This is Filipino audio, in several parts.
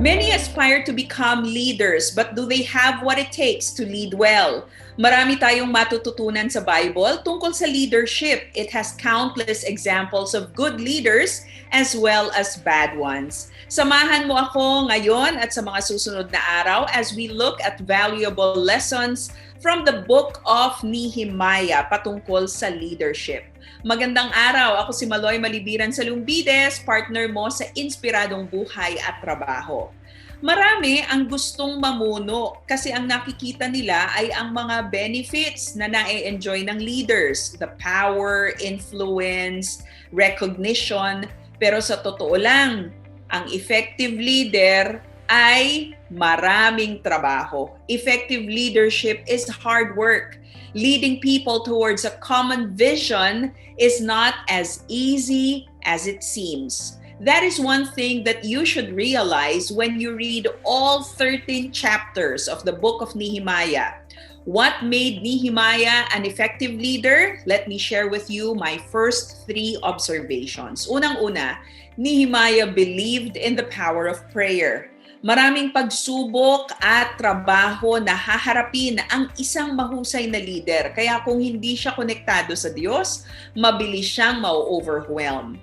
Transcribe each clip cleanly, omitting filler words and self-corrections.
Many aspire to become leaders, but do they have what it takes to lead well? Marami tayong matututunan sa Bible tungkol sa leadership. It has countless examples of good leaders as well as bad ones. Samahan mo ako ngayon at sa mga susunod na araw as we look at valuable lessons from the book of Nehemiah patungkol sa leadership. Magandang araw, ako si Maloy Malibiran sa Lumbides, partner mo sa Inspiradong Buhay at Trabaho. Marami ang gustong mamuno kasi ang nakikita nila ay ang mga benefits na na-enjoy ng leaders, the power, influence, recognition. Pero sa totoo lang, ang effective leader ay maraming trabaho. Effective leadership is hard work. Leading people towards a common vision is not as easy as it seems. That is one thing that you should realize when you read all 13 chapters of the book of Nehemiah. What made Nehemiah an effective leader? Let me share with you my first 3 observations. Unang-una, Nehemiah believed in the power of prayer. Maraming pagsubok at trabaho na haharapin ang isang mahusay na leader. Kaya kung hindi siya konektado sa Diyos, mabilis siyang ma-overwhelm.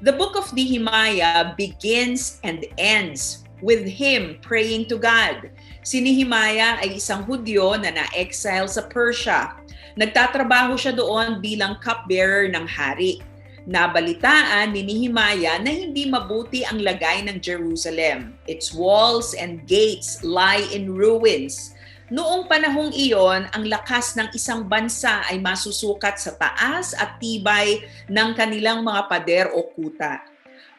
The book of Nehemiah begins and ends with him praying to God. Si Nehemiah ay isang Hudyo na na-exile sa Persia. Nagtatrabaho siya doon bilang cupbearer ng hari. Nabalitaan ni Nehemiah na hindi mabuti ang lagay ng Jerusalem. Its walls and gates lie in ruins. Noong panahong iyon, ang lakas ng isang bansa ay masusukat sa taas at tibay ng kanilang mga pader o kuta.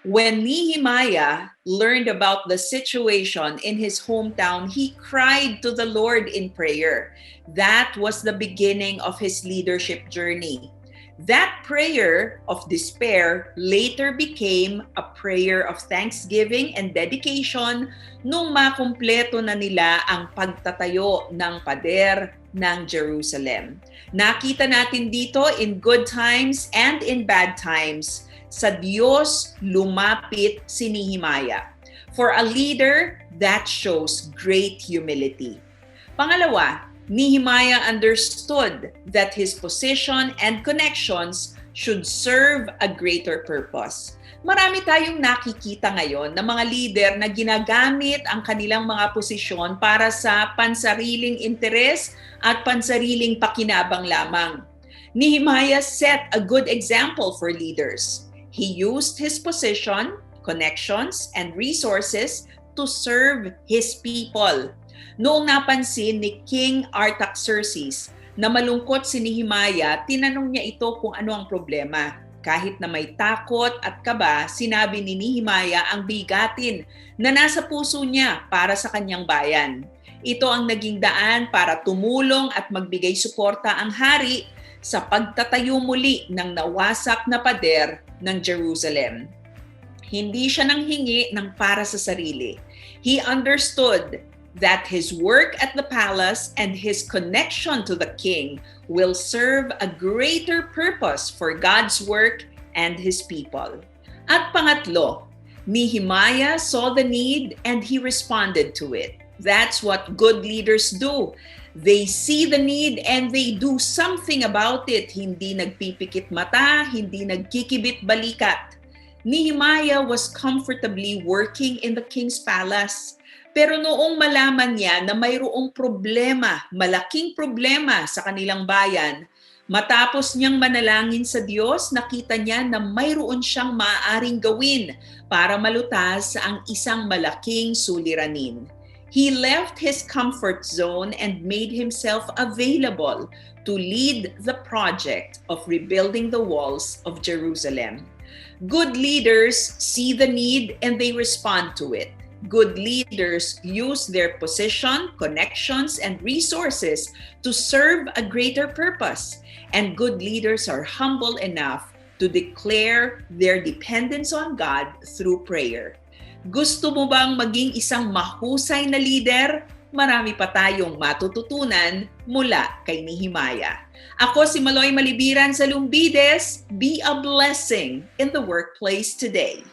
When Nehemiah learned about the situation in his hometown, he cried to the Lord in prayer. That was the beginning of his leadership journey. That prayer of despair later became a prayer of thanksgiving and dedication nung makumpleto na nila ang pagtatayo ng pader ng Jerusalem. Nakita natin dito in good times and in bad times, sa Diyos lumapit si Nehemiah. For a leader, that shows great humility. Pangalawa, Nehemiah understood that his position and connections should serve a greater purpose. Marami tayong nakikita ngayon na mga leader na ginagamit ang kanilang mga posisyon para sa pansariling interes at pansariling pakinabang lamang. Nehemiah set a good example for leaders. He used his position, connections, and resources to serve his people. Noong napansin ni King Artaxerxes na malungkot si Nehemiah, tinanong niya ito kung ano ang problema. Kahit na may takot at kaba, sinabi ni Nehemiah ang bigatin na nasa puso niya para sa kanyang bayan. Ito ang naging daan para tumulong at magbigay suporta ang hari sa pagtatayo muli ng nawasak na pader ng Jerusalem. Hindi siya nanghingi ng para sa sarili. He understood that his work at the palace and his connection to the king will serve a greater purpose for God's work and his people. At pangatlo, Nehemiah saw the need and he responded to it. That's what good leaders do. They see the need and they do something about it. Hindi nagpipikit mata, hindi nagkikibit balikat. Nehemiah was comfortably working in the king's palace. Pero noong malaman niya na mayroong problema, malaking problema sa kanilang bayan, matapos niyang manalangin sa Diyos, nakita niya na mayroon siyang maaaring gawin para malutas ang isang malaking suliranin. He left his comfort zone and made himself available to lead the project of rebuilding the walls of Jerusalem. Good leaders see the need and they respond to it. Good leaders use their position, connections, and resources to serve a greater purpose. And good leaders are humble enough to declare their dependence on God through prayer. Gusto mo bang maging isang mahusay na leader? Marami pa tayong matututunan mula kay Nehemiah. Ako si Maloy Malibiran sa Lumbides. Be a blessing in the workplace today.